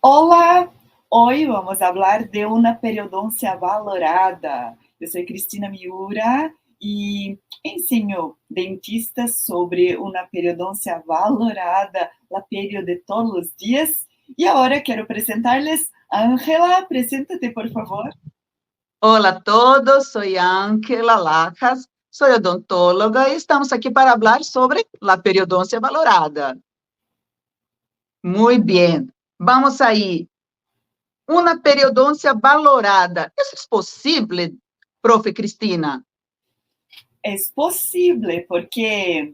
Hola, hoy vamos a hablar de una periodoncia valorada. Yo soy Cristina Miura y enseño dentistas sobre una periodoncia valorada, la perio de todos los días. Y ahora quiero presentarles a Ángela. Preséntate, por favor. Hola a todos, soy Ángela Lajas, soy odontóloga y estamos aquí para hablar sobre la periodoncia valorada. Muy bien, vamos ahí. Una periodoncia valorada, ¿eso es posible, profe Cristina? Es posible porque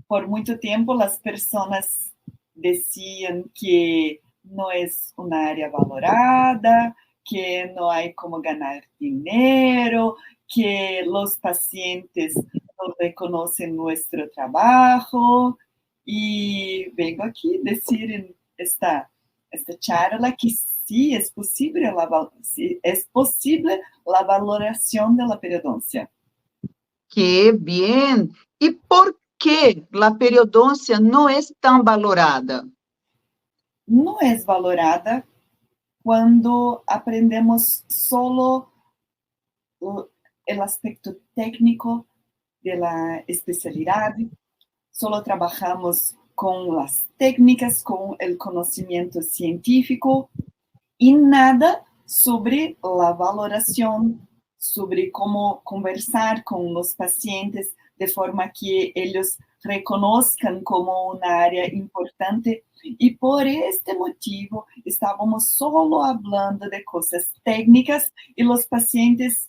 por mucho tiempo las personas decían que no es una área valorada, que no hay como ganar dinero, que los pacientes no reconocen nuestro trabajo. Y vengo aquí a decir en esta charla que sí es posible la valoración de la periodoncia. Qué bien. ¿Y por qué la periodoncia no es tan valorada? No es valorada cuando aprendemos solo el aspecto técnico de la especialidad, solo trabajamos con las técnicas, con el conocimiento científico y nada sobre la valoración, sobre cómo conversar con los pacientes de forma que ellos reconozcan como una área importante. Y por este motivo estábamos solo hablando de cosas técnicas y los pacientes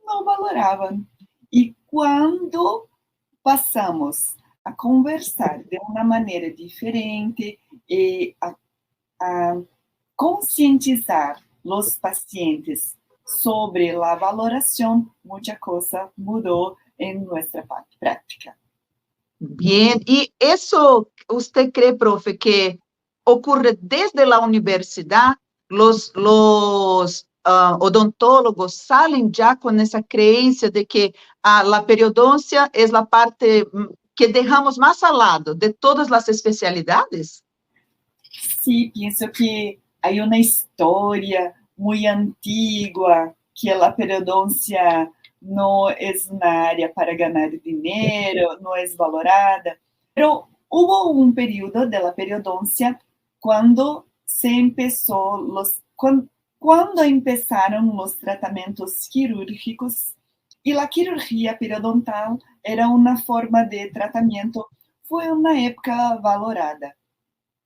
no valoravam. E quando passamos a conversar de uma maneira diferente e a conscientizar os pacientes sobre a valoração, muita coisa mudou em nossa prática. Bien, y eso, ¿usted cree, profe, que ocurre desde la universidad? Los odontólogos salen ya con esa creencia de que la periodoncia es la parte que dejamos más al lado de todas las especialidades. Sí, pienso que hay una historia muy antigua que la periodoncia no es una área para ganar dinero, no es valorada, pero hubo un periodo de la periodoncia cuando se empezó cuando empezaron los tratamientos quirúrgicos y la quirugía periodontal era una forma de tratamiento, fue una época valorada,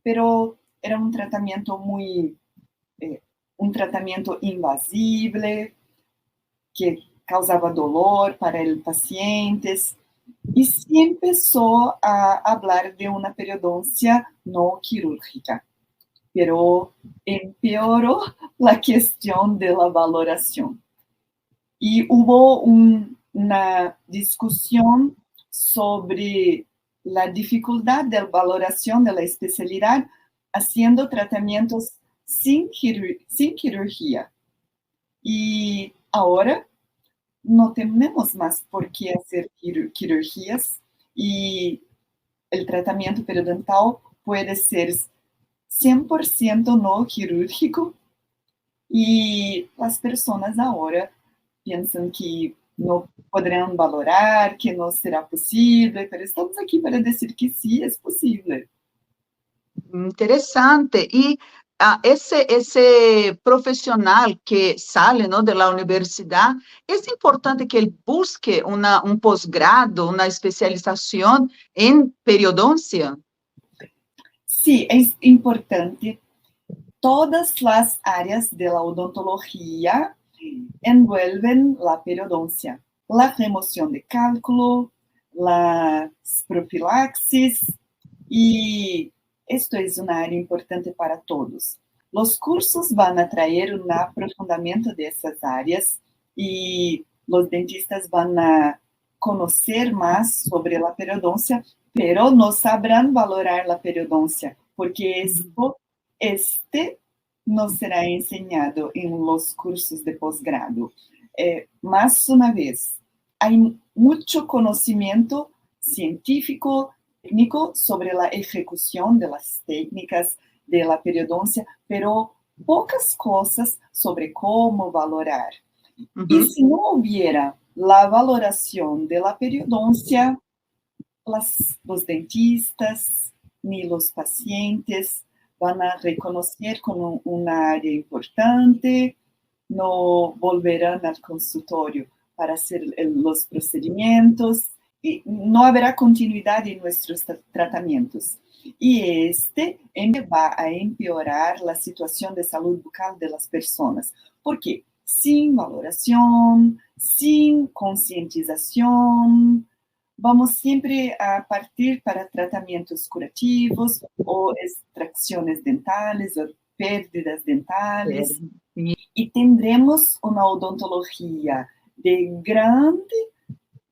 pero era un tratamiento un tratamiento invasible, que causaba dolor para el paciente, y se empezó a hablar de una periodoncia no quirúrgica, pero empeoró la cuestión de la valoración. Y hubo una discusión sobre la dificultad de valoración de la especialidad haciendo tratamientos sin cirugía. Y ahora no tenemos más por qué hacer cirugías y el tratamiento periodontal puede ser 100% no quirúrgico y las personas ahora piensan que no podrán valorar, que no será posible, pero estamos aquí para decir que sí es posible. Interesante. Y ese profesional que sale, ¿no?, de la universidad, es importante que él busque un posgrado, una especialización en periodoncia. Sí, es importante. Todas las áreas de la odontología envuelven la periodoncia, la remoción de cálculo, las profilaxis, y esto es una área importante para todos. Los cursos van a traer un aprofundamiento de esas áreas y los dentistas van a conocer más sobre la periodoncia, pero no sabrán valorar la periodoncia, porque este no será enseñado en los cursos de posgrado. Más una vez, hay mucho conocimiento científico, técnico sobre la ejecución de las técnicas de la periodoncia, pero pocas cosas sobre cómo valorar. Y si no hubiera la valoración de la periodoncia, los dentistas ni los pacientes van a reconocer como una área importante, no volverán al consultorio para hacer los procedimientos y no habrá continuidad en nuestros tratamientos. Y este va a empeorar la situación de salud bucal de las personas. ¿Por qué? Sin valoración, sin concientización, vamos siempre a partir para tratamientos curativos o extracciones dentales o pérdidas dentales. Y tendremos una odontología de grande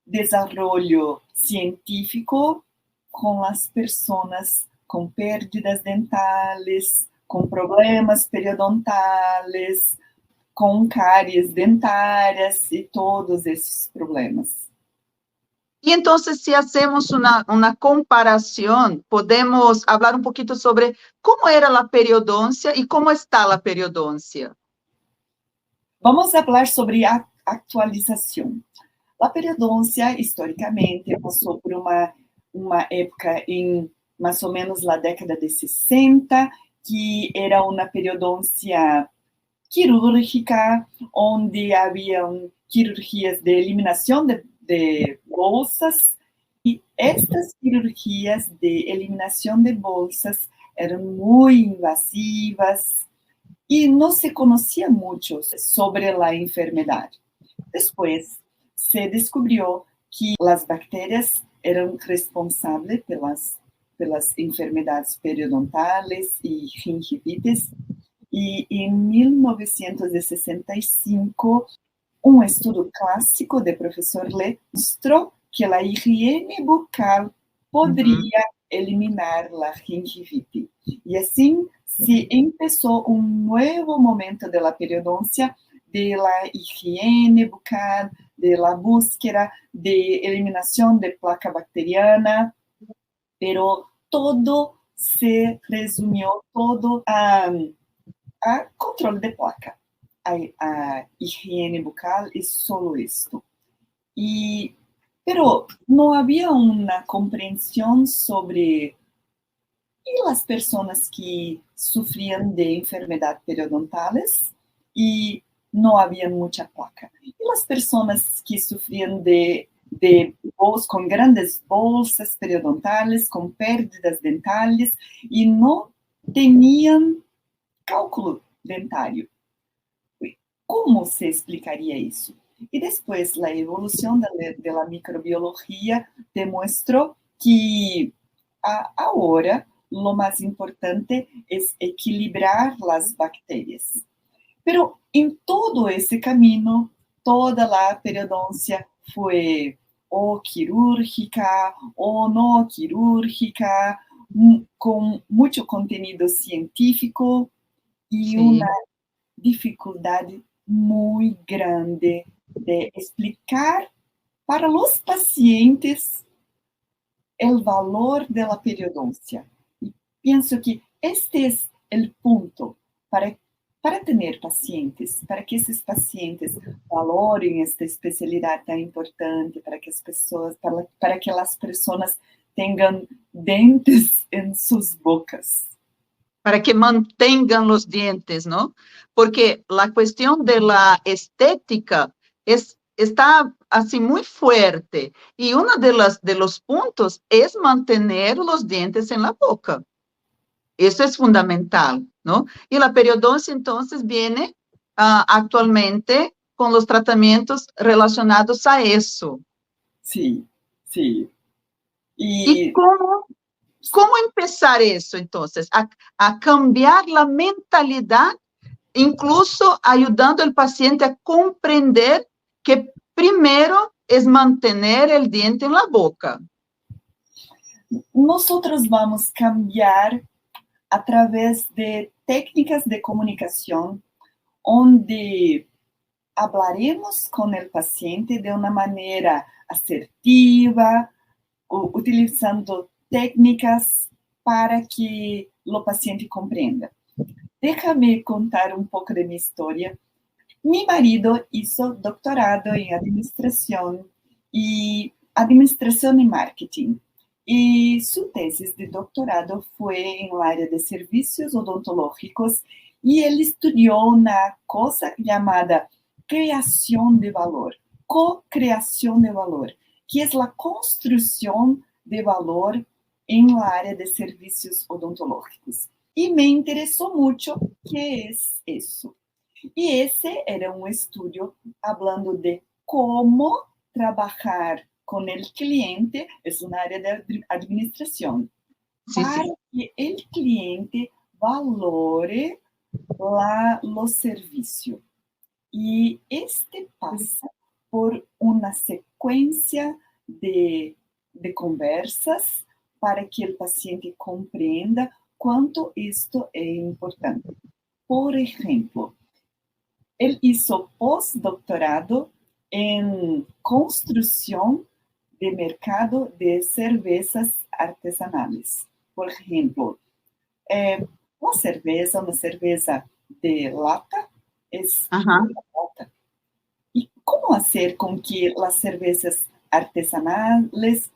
desarrollo científico con las personas con pérdidas dentales, con problemas periodontales, con caries dentárias y todos esos problemas. Y entonces, si hacemos una comparación, podemos hablar un poquito sobre cómo era la periodoncia y cómo está la periodoncia. Vamos a hablar sobre actualización. La periodoncia, históricamente, passou por uma época em mais ou menos na década de 60, que era uma periodôncia quirúrgica, onde haviam cirurgias de eliminação de bolsas, e estas cirurgias de eliminação de bolsas eram muito invasivas e não se conhecia muito sobre a enfermidade. Depois, se descobriu que as bactérias eram responsáveis pelas enfermidades periodontais e gingivites. E em 1965, um estudo clássico de professor Le mostrou que a higiene bucal poderia eliminar a gingivite. E assim se começou um novo momento da periodoncia, de la higiene bucal, de la búsqueda de eliminación de placa bacteriana, pero todo se resumió todo a control de placa, a higiene bucal y solo esto. Pero no había una comprensión sobre las personas que sufrían de enfermedades periodontales y no había mucha placa. Y las personas que sufrían con grandes bolsas periodontales, con pérdidas dentales y no tenían cálculo dentario. ¿Cómo se explicaría eso? Y después la evolución de la microbiología demostró que ahora lo más importante es equilibrar las bacterias. Pero en todo ese camino, toda la periodoncia fue o quirúrgica o no quirúrgica, con mucho contenido científico y sí, una dificultad muy grande de explicar para los pacientes el valor de la periodoncia. Y pienso que este es el punto para tener pacientes, para que esses pacientes valorem esta especialidade tão importante, para que as pessoas, para que as pessoas tenham dentes em suas bocas. Para que mantengan los dientes, ¿no? Porque la cuestión de la estética está así muy fuerte y uno de los puntos es mantener los dientes en la boca. Eso es fundamental, ¿no? Y la periodoncia entonces viene actualmente con los tratamientos relacionados a eso. Sí, sí. ¿Y cómo empezar eso entonces? A cambiar la mentalidad, incluso ayudando al paciente a comprender que primero es mantener el diente en la boca. Nosotros vamos a cambiar a través de técnicas de comunicación onde hablaremos con el paciente de una manera asertiva, utilizando técnicas para que o paciente compreenda. Déjame contar um pouco de minha história. Mi marido hizo doctorado en administración y marketing. Y su tesis de doctorado fue en el área de servicios odontológicos y él estudió una cosa llamada creación de valor, co-creación de valor, que es la construcción de valor en el área de servicios odontológicos. Y me interesó mucho qué es eso. E esse era um estudo falando de como trabalhar com o cliente, é uma área de administração, Sí, para sí. que o cliente valore o serviço. E este passa por uma sequência de conversas para que o paciente compreenda quanto isto é importante. Por exemplo, él hizo postdoctorado en construcción de mercado de cervezas artesanales. Por ejemplo, una cerveza de lata es Ajá. lata. ¿Y cómo hacer con que las cervezas artesanales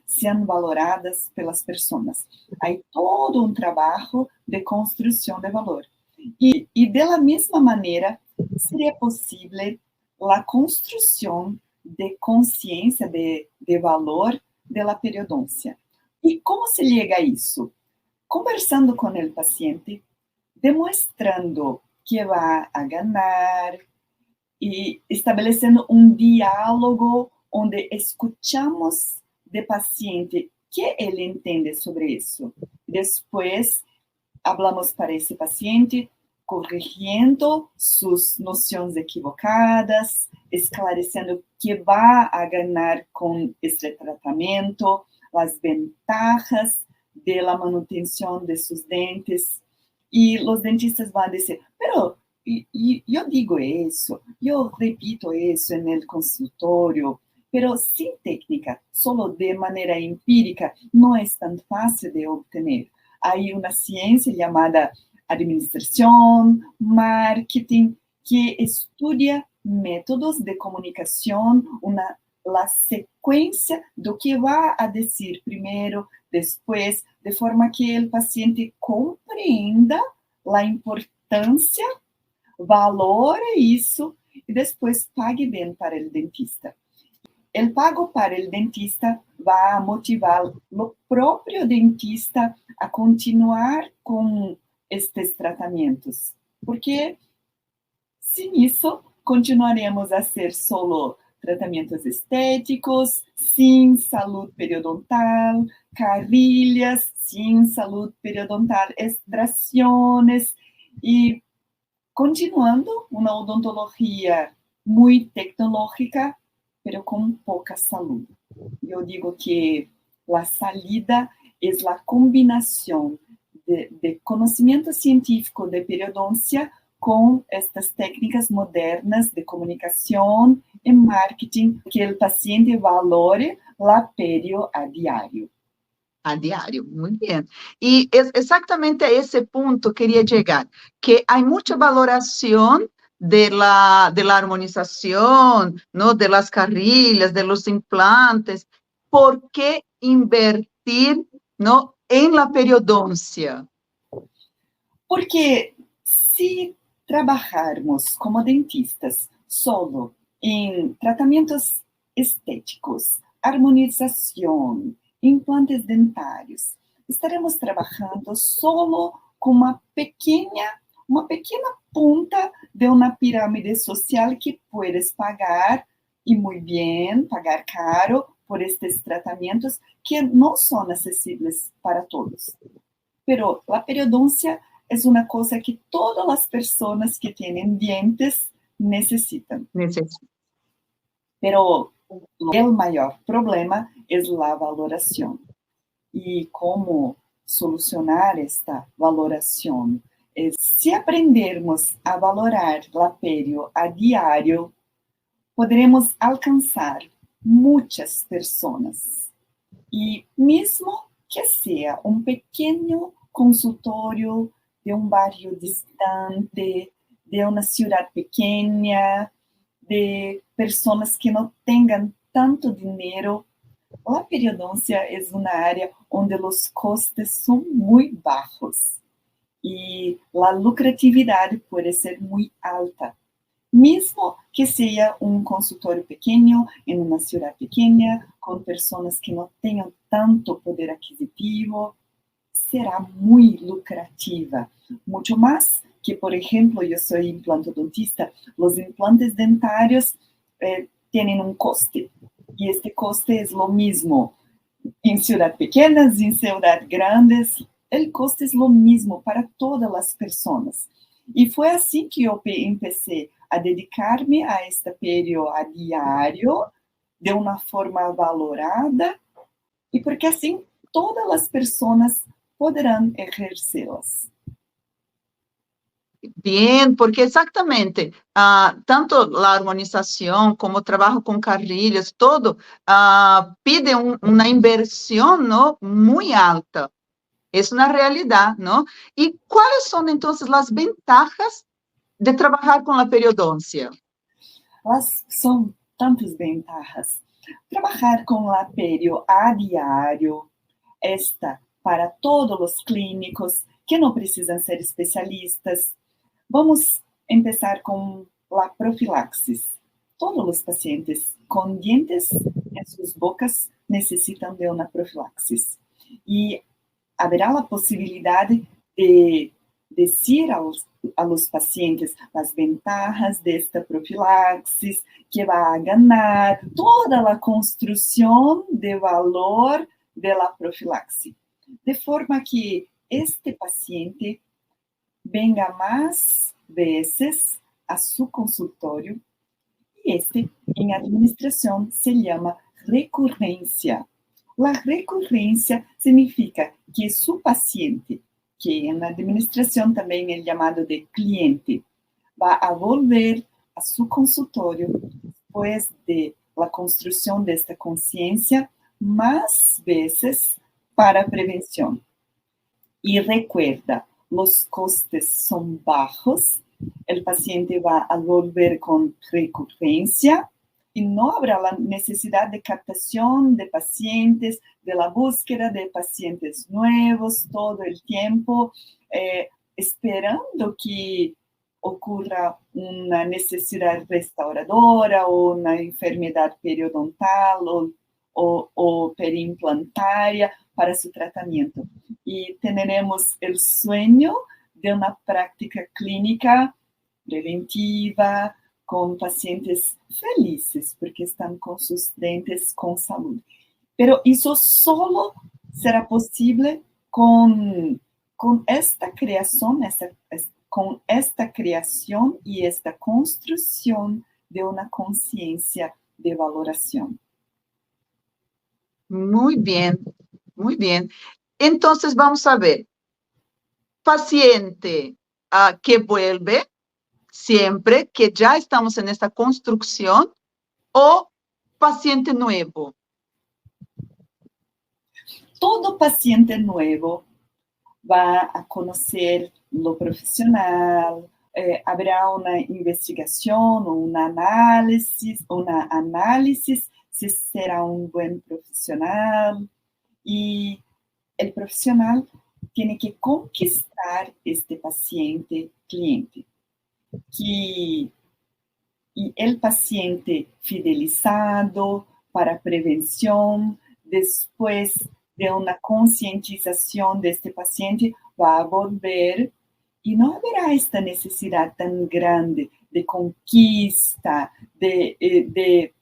sean valoradas pelas personas? Hay todo un trabajo de construcción de valor. E de la mesma maneira, seria possível a construção de consciência de valor da periodôncia. E como se chega a isso? Conversando com o paciente, demonstrando que vai a ganhar e estabelecendo um diálogo onde escuchamos do paciente que ele entende sobre isso. Depois, hablamos para esse paciente, corrigindo suas noções equivocadas, esclarecendo que vai a ganhar com este tratamento, as vantagens da manutenção de seus dentes. E os dentistas vão dizer, pero eu digo isso, eu repito isso no consultório, pero sem técnica, só de maneira empírica, não é tão fácil de obter. Há uma ciência chamada administração, marketing, que estuda métodos de comunicação, a sequência do que vai a dizer primeiro, depois, de forma que o paciente compreenda a importância, valore isso e depois pague bem para o dentista. O pago para o dentista vai motivar o próprio dentista a continuar com estes tratamentos, porque sem isso continuaremos a ser solo tratamentos estéticos, sem saúde periodontal, carilhas, sem saúde periodontal, extrações e continuando uma odontologia muito tecnológica, pero com pouca saúde. Eu digo que a salida é a combinação de conhecimento científico de periodôncia com estas técnicas modernas de comunicação e marketing que o paciente valore a perio a diário. A diario, muy bien. Y es exactamente a ese punto quería llegar, que hay mucha valoración de la armonización, ¿no? De las carrillas, de los implantes. ¿Por qué invertir, ¿no? En la periodoncia? Porque se trabalharmos como dentistas solo em tratamentos estéticos, harmonização, implantes dentários, estaremos trabalhando solo com uma pequena ponta de uma pirâmide social que puedes pagar, e muito bem, pagar caro por estes tratamentos que não são acessíveis para todos. Pero a periodôncia é uma coisa que todas as pessoas que têm dientes necessitam. Pero o maior problema é a valoração. E como solucionar esta valoração? Se aprendermos a valorar a perio a diário, poderemos alcançar muitas pessoas. Y mismo que sea un pequeño consultorio de un barrio distante, de una ciudad pequeña, de personas que no tengan tanto dinero, la periodoncia es una área donde los costes son muy bajos y la lucratividad puede ser muy alta. Mesmo que seja um consultório pequeno, em uma ciudad pequena, com pessoas que não tenham tanto poder aquisitivo, será muito lucrativa. Muito mais que, por exemplo, eu sou implantodontista, os implantes dentários têm um custe, e este custe é o mesmo em cidades pequenas, em cidades grandes, o custo é o mesmo para todas as pessoas. E foi assim que eu comecei a dedicar-me a este período a diário, de uma forma valorada, e porque assim todas as pessoas poderão exercê-las. Bien, porque exactamente, tanto a harmonização como o trabalho com carrilhos, todo pide uma inversão, ¿no?, muito alta. É uma realidade, não? E quais são, então, as vantagens de trabalhar com a periodoncia? São tantas vantagens. Trabalhar com a perio a diário está para todos os clínicos que não precisam ser especialistas. Vamos começar com a profilaxis. Todos os pacientes com dientes em suas bocas necessitam de uma profilaxis. E haverá a possibilidade de dizer a los pacientes as ventajas desta profilaxis, que vai ganhar toda a construção de valor de la profilaxis, de forma que este paciente venga mais vezes a su consultório, e este, em administração, se chama recurrência. La recurrência significa que su paciente, que na administração também é chamado de cliente, vai a volver a su consultório depois de la construção desta consciência mais vezes para a prevenção. E recuerda, os costes são baixos, o paciente vai a volver com recurrência e não haverá a necessidade de captação de pacientes, de la búsqueda de pacientes novos todo o tempo, esperando que ocorra uma necessidade restauradora ou uma enfermidade periodontal ou periimplantária para seu tratamento. E teremos o sonho de uma prática clínica preventiva, com pacientes felizes, porque estão com seus dentes com saúde. Pero isso solo será possível com esta criação, com esta criação e esta construção de uma consciência de valoração. Muito bem, muito bem. Então, vamos a ver. Paciente que vuelve siempre que ya estamos en esta construcción, o paciente nuevo? Todo paciente nuevo va a conocer lo profesional, habrá una investigación o un análisis si será un buen profesional, y el profesional tiene que conquistar este paciente cliente. E o paciente fidelizado para prevenção, depois de uma conscientização deste paciente, vai volver e não haverá esta necessidade tão grande de conquista, de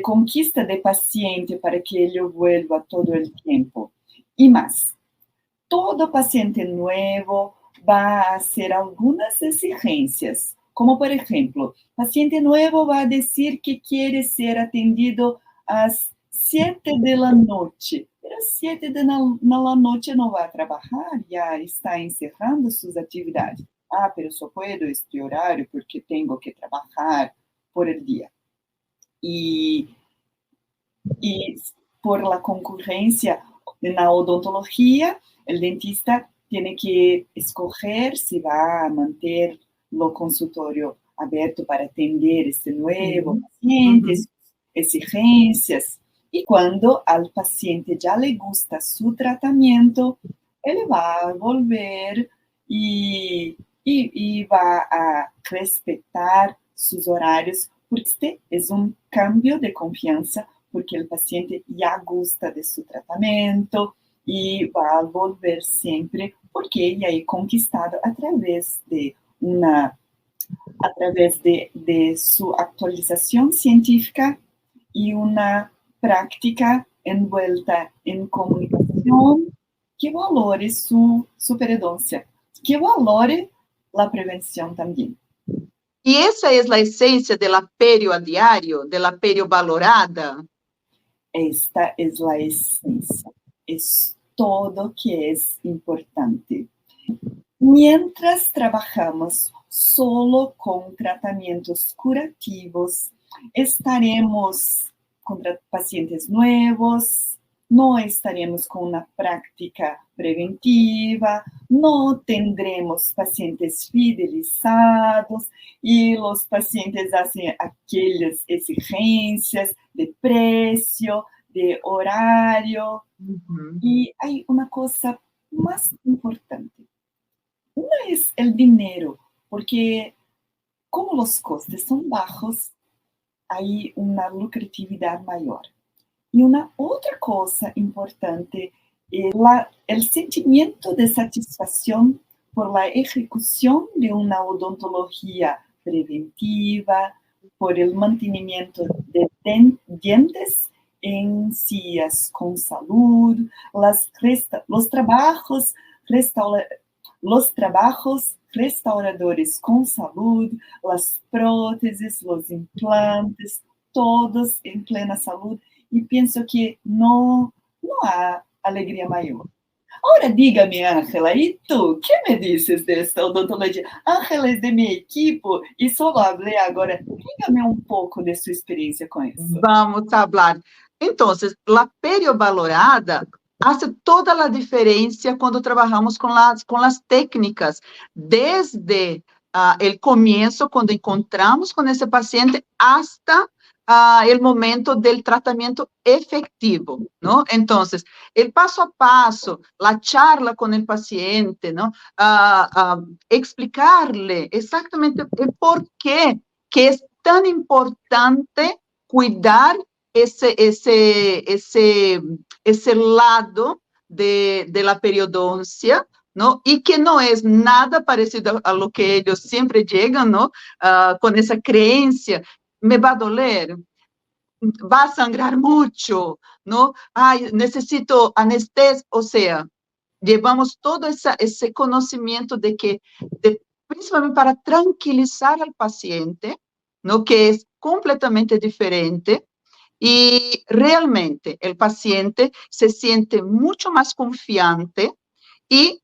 conquista de paciente para que ele vuelva todo o tempo. E mais, todo paciente novo vai ter algumas exigências, como, por exemplo, paciente novo vai dizer que quer ser atendido às 7 da noite. Às 7 da noite não vai trabalhar, já está encerrando suas atividades. Pero só posso este horário porque tenho que trabalhar por el dia. E por la concurrencia en la odontología, el dentista tiene que escoger si va a mantener lo consultorio abierto para atender este nuevo paciente, sus exigencias. Y cuando al paciente ya le gusta su tratamiento, él va a volver y va a respetar sus horarios, porque este es un cambio de confianza, porque el paciente ya gusta de su tratamiento y va a volver siempre, porque ya he conquistado a través de su actualización científica y una práctica envuelta en comunicación que valore su periodoncia, que valore la prevención también. Y esa es la esencia de la perio a diario, de la perio valorada. Esta es la esencia, es todo que es importante. Mientras trabajamos solo con tratamientos curativos, estaremos con pacientes nuevos, no estaremos con una práctica preventiva, no tendremos pacientes fidelizados y los pacientes hacen aquellas exigencias de precio, de horario. Y hay una cosa más importante. Una es el dinero, porque como los costes son bajos, hay una lucratividad mayor. Y una otra cosa importante es el sentimiento de satisfacción por la ejecución de una odontología preventiva, por el mantenimiento de dientes en sillas con salud, los trabajos restauradores con salud, las prótesis, los implantes, todos en plena salud. Y pienso que no há alegria maior. Ahora dígame, Ángela, ¿y tú? ¿Qué me dices de esta odontología? Ángela es de mi equipo y solo hablé agora. Dígame un poco de su experiencia con eso. Vamos a hablar. Entonces, la periovalorada hace toda la diferencia cuando trabajamos con las técnicas, desde el comienzo, cuando encontramos con ese paciente, hasta el momento del tratamiento efectivo, ¿no? Entonces, el paso a paso, la charla con el paciente, ¿no? Explicarle exactamente el por qué que es tan importante cuidar ese lado de la periodoncia, ¿no? Y que no es nada parecido a lo que ellos siempre llegan, ¿no? Con esa creencia, me va a doler, va a sangrar mucho, ¿no? Ay, necesito anestesia, o sea, llevamos todo ese conocimiento de que, principalmente para tranquilizar al paciente, ¿no? Que es completamente diferente, y realmente el paciente se siente mucho más confiante y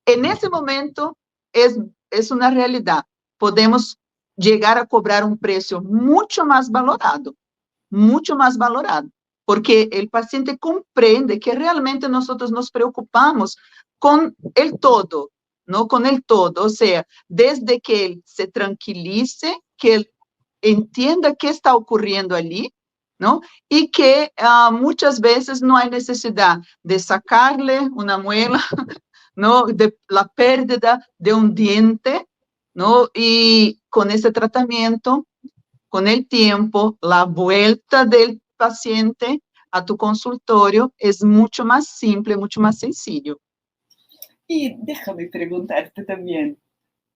en ese momento es una realidad. Podemos llegar a cobrar un precio mucho más valorado, porque el paciente comprende que realmente nosotros nos preocupamos con el todo, ¿no? Con el todo, o sea, desde que él se tranquilice, que él entienda qué está ocurriendo allí, ¿no? Y que muchas veces no hay necesidad de sacarle una muela, ¿no? De la pérdida de un diente, ¿no? Y con ese tratamiento, con el tiempo, la vuelta del paciente a tu consultorio es mucho más simple, mucho más sencillo. Y déjame preguntarte también,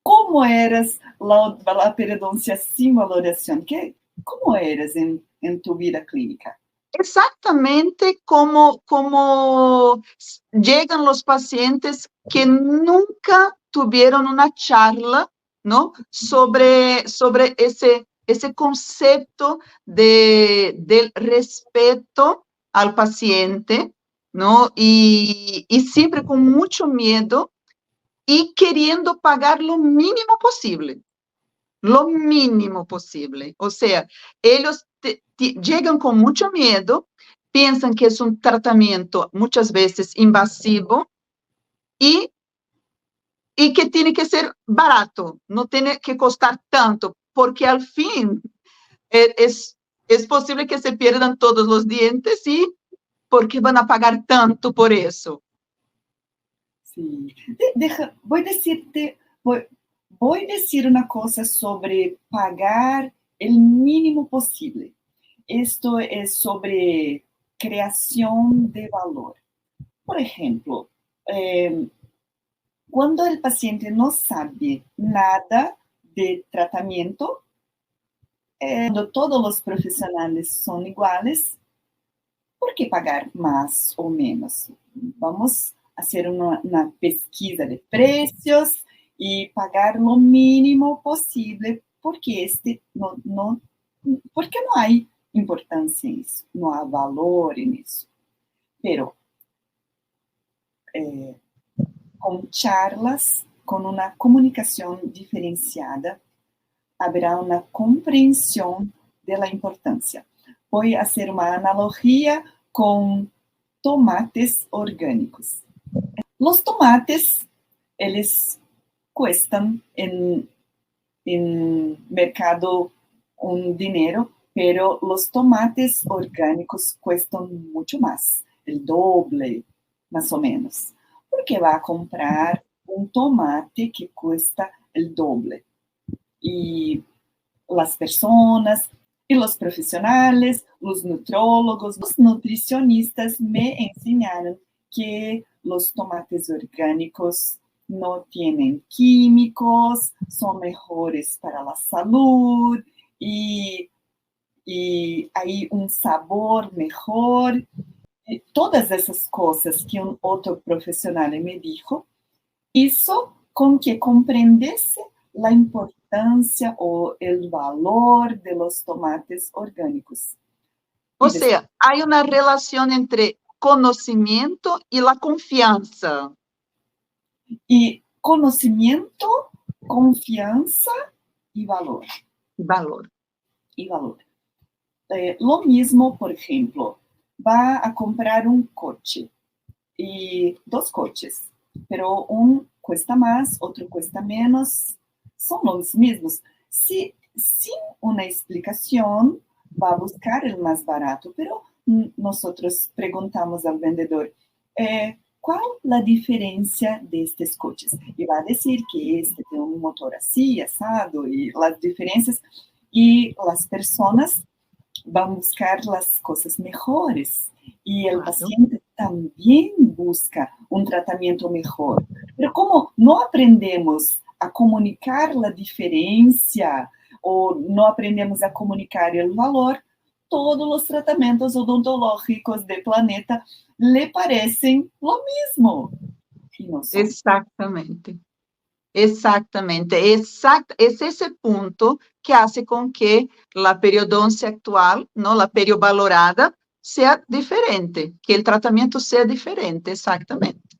¿cómo eras la periodoncia sin valoración? ¿Cómo eras en tu vida clínica? Exactamente como llegan los pacientes que nunca tuvieron una charla, ¿no? Sobre ese concepto del respeto al paciente, ¿no? Y siempre con mucho miedo y queriendo pagar lo mínimo posible. Lo mínimo posible. O sea, ellos llegan con mucho miedo piensan que es un tratamiento muchas veces invasivo y que tiene que ser barato, no tiene que costar tanto, porque al fin es posible que se pierdan todos los dientes y ¿por qué van a pagar tanto por eso? Sí. Voy a decir una cosa sobre pagar el mínimo posible. Esto es sobre creación de valor. Por ejemplo, cuando el paciente no sabe nada de tratamiento, cuando todos los profesionales son iguales, ¿por qué pagar más o menos? Vamos a hacer una pesquisa de precios y pagar lo mínimo posible, porque porque no hay importancia en eso, no hay valor en eso. Pero con charlas, con una comunicación diferenciada, habrá una comprensión de la importancia. Voy a hacer una analogía con tomates orgánicos. Los tomates, eles cuestan en mercado un dinero, pero los tomates orgánicos cuestan mucho más, el doble, más o menos. Porque va a comprar un tomate que cuesta el doble. Y las personas y los profesionales, los nutrólogos, los nutricionistas me enseñaron que los tomates orgánicos no tienen químicos, son mejores para la salud y hay un sabor mejor. Y todas esas cosas que un otro profesional me dijo, hizo con que comprendesse la importancia o el valor de los tomates orgánicos. O sea, hay una relación entre conocimiento y la confianza. Y conocimiento, confianza y valor. Valor. Y valor. Lo mismo, por ejemplo, va a comprar un coche y dos coches, pero un cuesta más, otro cuesta menos, son los mismos. Si, sin una explicación, va a buscar el más barato, pero nosotros preguntamos al vendedor, ¿cuál la diferencia de estos coches? Y va a decir que este tiene un motor así, asado, y las diferencias, y las personas van a buscar las cosas mejores. Y el paciente también busca un tratamiento mejor. Pero como no aprendemos a comunicar la diferencia o no aprendemos a comunicar el valor, todos los tratamientos odontológicos del planeta le parecen lo mismo. Y no son. Exactamente. Exactamente, es ese punto que hace con que la periodoncia actual, ¿no? La periovalorada, sea diferente, que el tratamiento sea diferente, exactamente.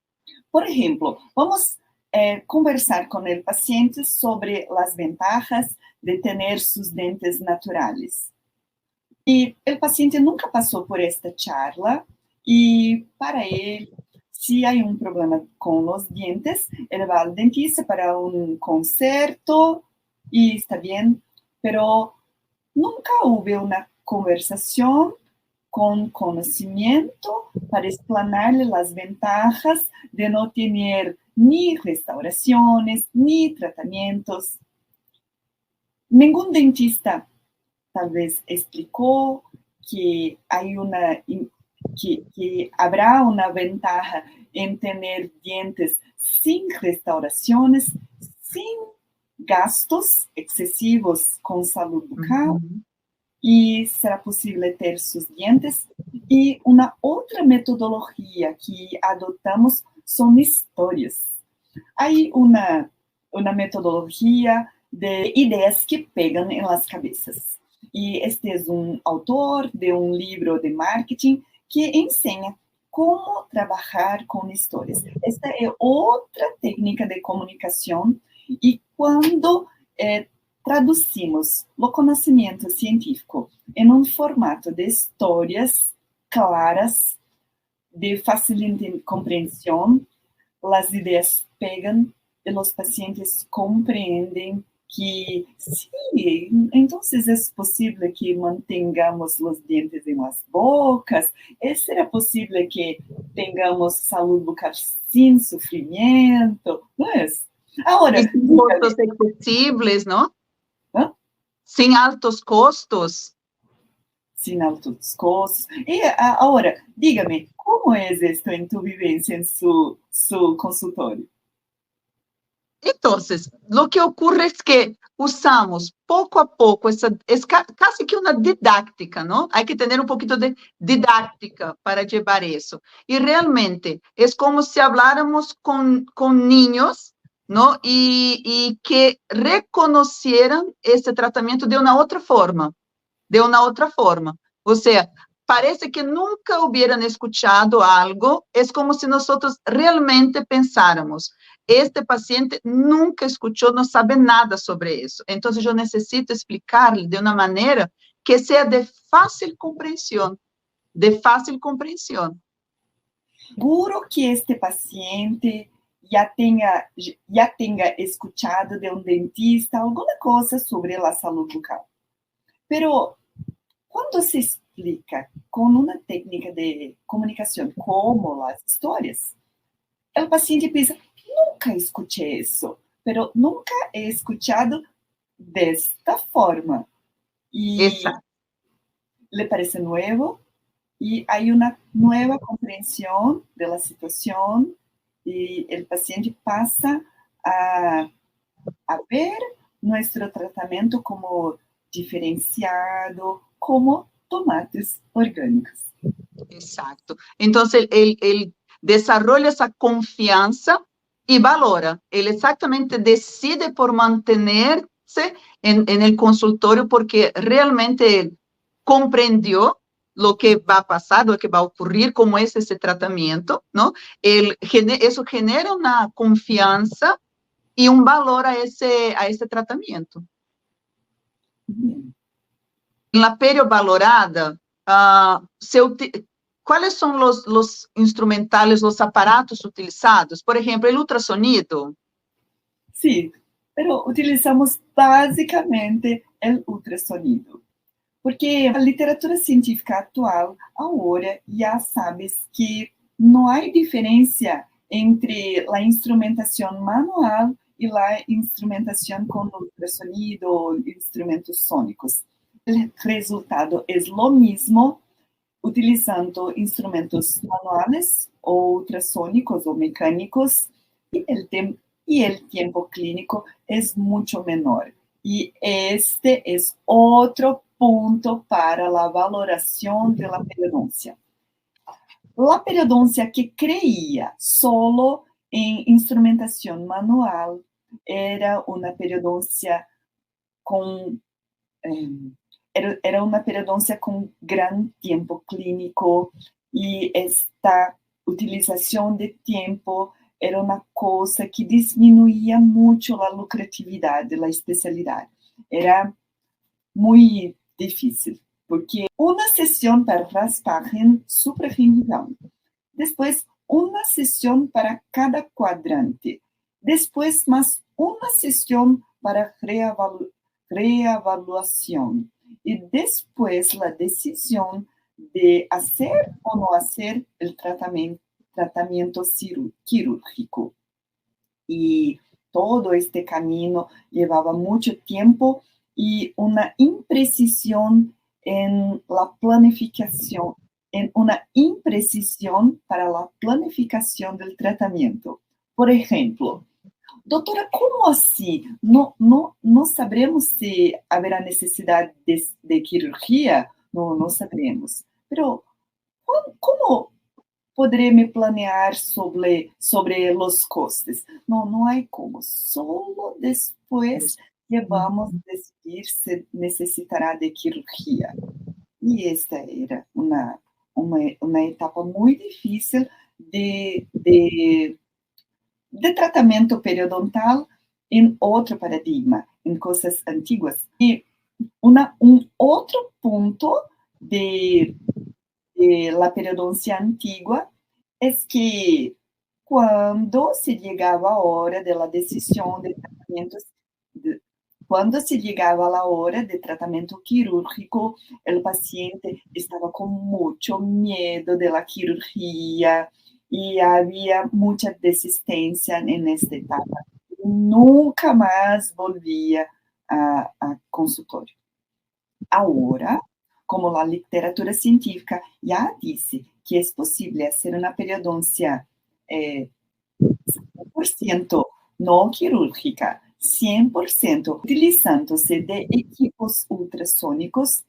Por ejemplo, vamos a conversar con el paciente sobre las ventajas de tener sus dentes naturales. Y el paciente nunca pasó por esta charla y para él, si hay un problema con los dientes, él va al dentista para un concerto y está bien, pero nunca hubo una conversación con conocimiento para explanarle las ventajas de no tener ni restauraciones ni tratamientos. Ningún dentista tal vez explicó que que habrá una ventaja en tener dientes sin restauraciones, sin gastos excesivos con salud bucal, y será posible tener sus dientes. Y una otra metodología que adoptamos son historias. Hay una metodología de ideas que pegan en las cabezas. Y este es un autor de un libro de marketing que enseña cómo trabajar con historias. Esta es otra técnica de comunicación y cuando traducimos o conhecimento científico em um formato de histórias, claras, de fácil comprensión, las ideas pegan y los pacientes comprenden que sí, entonces es posible que mantengamos los dientes en las bocas, será posible que tengamos salud bucal sin sufrimiento, ¿no es? Ahora, Y sin costos accesibles, ¿no? ¿no? Sin altos costos. Sin altos costos. Y ahora, dígame, ¿cómo es esto en tu vivencia en su consultorio? Entonces, lo que ocurre es que usamos poco a poco, es casi que una didáctica, ¿no? Hay que tener un poquito de didáctica para llevar eso. Y realmente es como si habláramos con niños, ¿no? Y que reconocieran este tratamiento de una otra forma, de una otra forma. O sea, parece que nunca hubieran escuchado algo, es como si nosotros realmente pensáramos, este paciente nunca escuchó, no sabe nada sobre eso, entonces yo necesito explicarle de una manera que sea de fácil comprensión, de fácil comprensión. Seguro que este paciente ya tenga escuchado de un dentista alguna cosa sobre la salud bucal. Pero cuando se explica con una técnica de comunicación como las historias, el paciente piensa, nunca escuché eso, pero nunca he escuchado de esta forma. Y Exacto. le parece nuevo y hay una nueva comprensión de la situación y el paciente pasa a ver nuestro tratamiento como diferenciado, como tomates orgánicos. Exacto. Entonces, él desarrolla esa confianza y valora. Él exactamente decide por mantenerse en el consultorio porque realmente él comprendió lo que va a pasar, lo que va a ocurrir, cómo es ese tratamiento, ¿no? Eso genera una confianza y un valor a ese tratamiento. En la periovalorada, ¿cuáles son los instrumentales, los aparatos utilizados? Por ejemplo, el ultrasonido. Sí, pero utilizamos básicamente el ultrasonido. Porque a literatura científica actual, ahora ya sabes que no hay diferencia entre la instrumentación manual y la instrumentación con ultrasonido o instrumentos sónicos. El resultado es lo mismo utilizando instrumentos manuales o ultrasónicos o mecánicos y el tiempo clínico es mucho menor. Y este es otro punto para la valoración de la periodoncia. La periodoncia que creía solo en instrumentación manual era una periodoncia con era una periodoncia con gran tiempo clínico y esta utilización de tiempo era una cosa que disminuía mucho la lucratividad de la especialidad. Era muy difícil, porque una sesión para raspaje supragingival, después una sesión para cada cuadrante, después más una sesión para reevaluación y después la decisión de hacer o no hacer el tratamiento quirúrgico. Y todo este camino llevaba mucho tiempo y una imprecisión en la planificación, en una imprecisión para la planificación del tratamiento. Por ejemplo, doutora, como assim? Não sabremos se haverá necessidade de cirurgia? Não sabremos. Pero, como poderei me planear sobre os costes? Não há como. Só depois vamos decidir se necessitará de cirurgia. E esta era uma etapa muito difícil de tratamento periodontal em outro paradigma, em coisas antigas. E um outro ponto de de la periodoncia antigua es que cuando se llegaba a hora de la decisión de tratamientos, cuando se llegaba a la hora de tratamiento quirúrgico, el paciente estaba con mucho miedo de la cirugía y había mucha desistencia en esta etapa. Nunca más volvía a consultorio. Ahora, como la literatura científica ya dice que es posible hacer una periodoncia 100% no quirúrgica, 100% utilizándose de equipos ultrasónicos,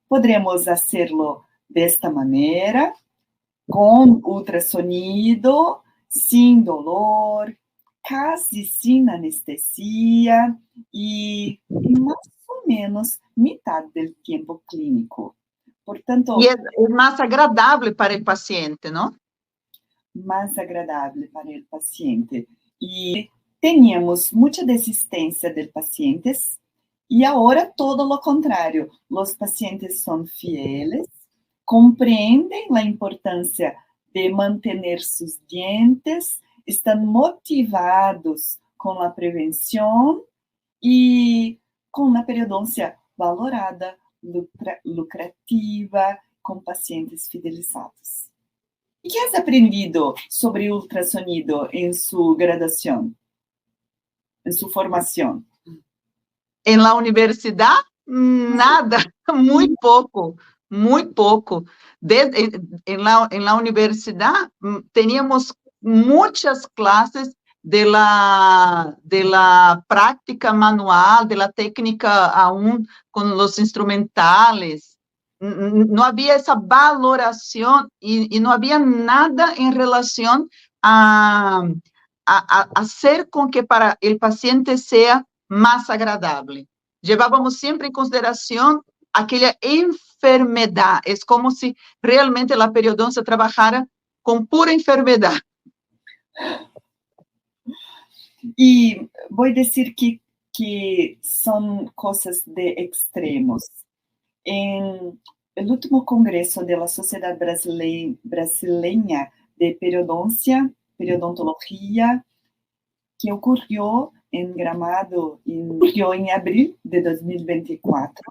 podremos hacerlo de esta manera, con ultrasonido, sin dolor, casi sin anestesia y más o menos mitad del tiempo clínico. Por tanto, y es más agradable para el paciente, ¿no? Más agradable para el paciente. Y teníamos mucha desistencia de pacientes y ahora todo lo contrario. Los pacientes son fieles, comprenden la importancia de mantener sus dientes, están motivados con la prevención y con una periodoncia valorada, lucrativa, con pacientes fidelizados. ¿Y qué has aprendido sobre ultrasonido en su graduación, en su formación? En la universidad, nada, muy poco, muy poco. En la universidad teníamos muchas clases de la práctica manual, de la técnica aún con los instrumentales. No había esa valoración y no había nada en relación a hacer con que para el paciente sea más agradable. Llevábamos siempre en consideración aquella enfermedad. Es como si realmente la periodoncia trabajara con pura enfermedad. Y voy a decir que son cosas de extremos. En el último congreso de la Sociedad Brasileña de Periodontología, que ocurrió en Gramado, ocurrió en abril de 2024,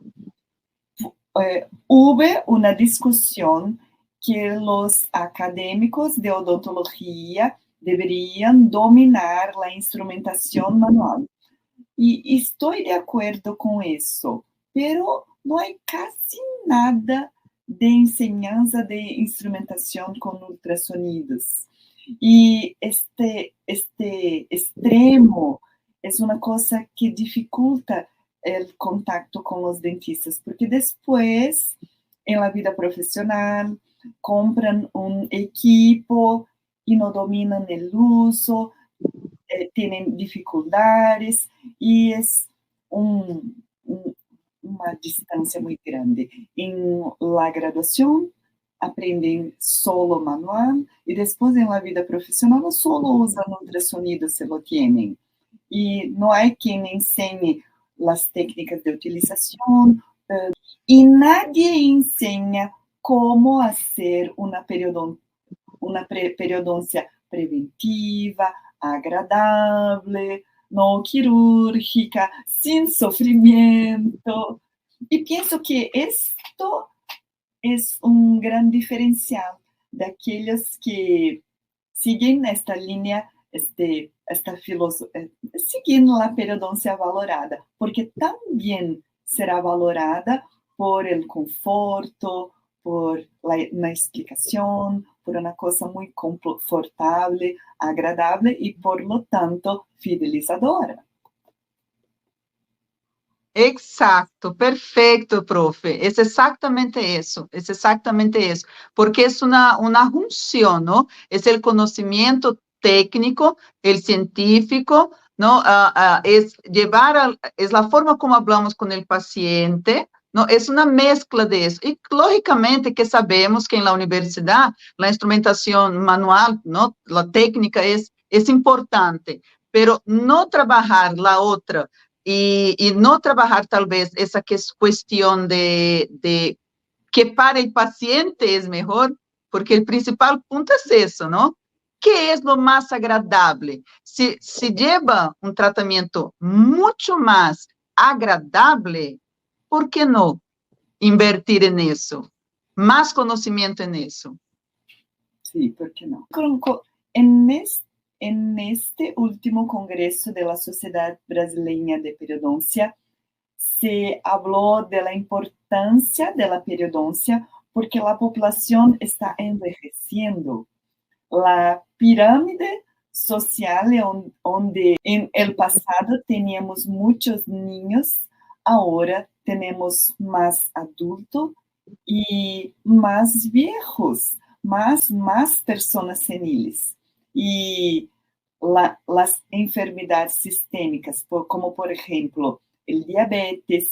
hubo una discusión que los académicos de odontología deberían dominar la instrumentación manual. Y estoy de acuerdo con eso, pero no hay casi nada de enseñanza de instrumentación con ultrasonidos. Y este extremo es una cosa que dificulta el contacto con los dentistas, porque después, en la vida profesional, compran un equipo y no dominan el uso, tienen dificultades y es una distancia muy grande. En la graduación aprenden solo manual y después en la vida profesional solo usan ultrasonido si lo tienen. Y no hay quien enseñe las técnicas de utilización y nadie enseña cómo hacer una periodoncia preventiva, agradable, no quirúrgica, sin sufrimiento. Y pienso que esto es un gran diferencial de aquellos que siguen esta línea, esta filosofía, siguen la periodoncia valorada, porque también será valorada por el conforto, por la explicación, por una cosa muy confortable, agradable y por lo tanto fidelizadora. Exacto, perfecto, profe. Es exactamente eso, porque es una junción, ¿no? Es el conocimiento técnico, el científico, ¿no? Es es la forma como hablamos con el paciente, ¿no? Es una mezcla de eso. Y lógicamente que sabemos que en la universidad la instrumentación manual, ¿no? La técnica es importante, pero no trabajar la otra y no trabajar tal vez esa cuestión de que para el paciente es mejor, porque el principal punto es eso, ¿no? ¿Qué es lo más agradable? Si lleva un tratamiento mucho más agradable, ¿por qué no invertir en eso? Más conocimiento en eso. Sí, ¿por qué no? En este último congreso de la Sociedad Brasileña de Periodoncia, se habló de la importancia de la periodoncia porque la población está envejeciendo. La pirámide social donde en el pasado teníamos muchos niños, ahora tenemos más adultos y más viejos, más personas seniles. Y las enfermedades sistémicas, como por ejemplo el diabetes,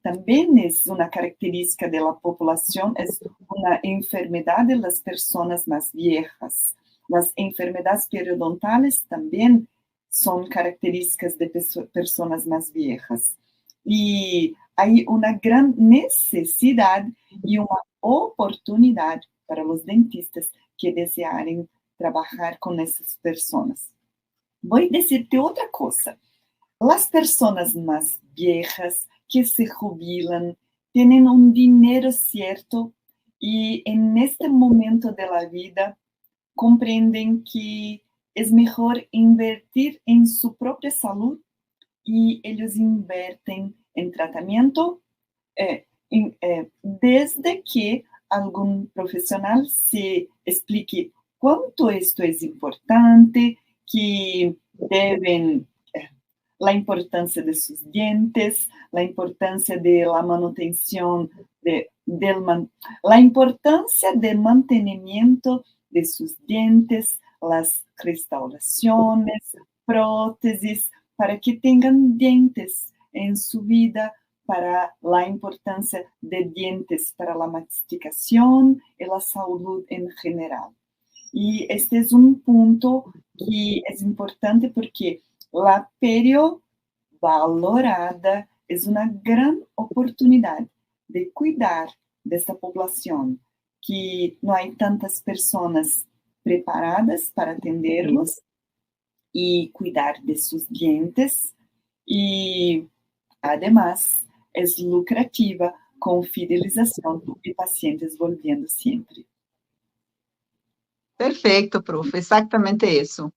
también es una característica de la población, es una enfermedad de las personas más viejas. Las enfermedades periodontales también son características de personas más viejas. Y hay una gran necesidad y una oportunidad para los dentistas que deseen trabajar con esas personas. Voy a decirte otra cosa. Las personas más viejas que se jubilan tienen un dinero cierto y en este momento de la vida comprenden que es mejor invertir en su propia salud y ellos invierten en tratamiento desde que algún profesional se explique cuánto esto es importante, que deben la importancia de sus dientes, la importancia de la manutención, la importancia del mantenimiento de sus dientes, las restauraciones, prótesis, para que tengan dientes en su vida, para la importancia de dientes, para la masticación y la salud en general. Y este es un punto que es importante porque la perio valorada es una gran oportunidad de cuidar de esta población, que no hay tantas personas preparadas para atenderlos y cuidar de sus dientes y además es lucrativa con fidelización de pacientes volviendo siempre. Perfeito, prof, exatamente isso.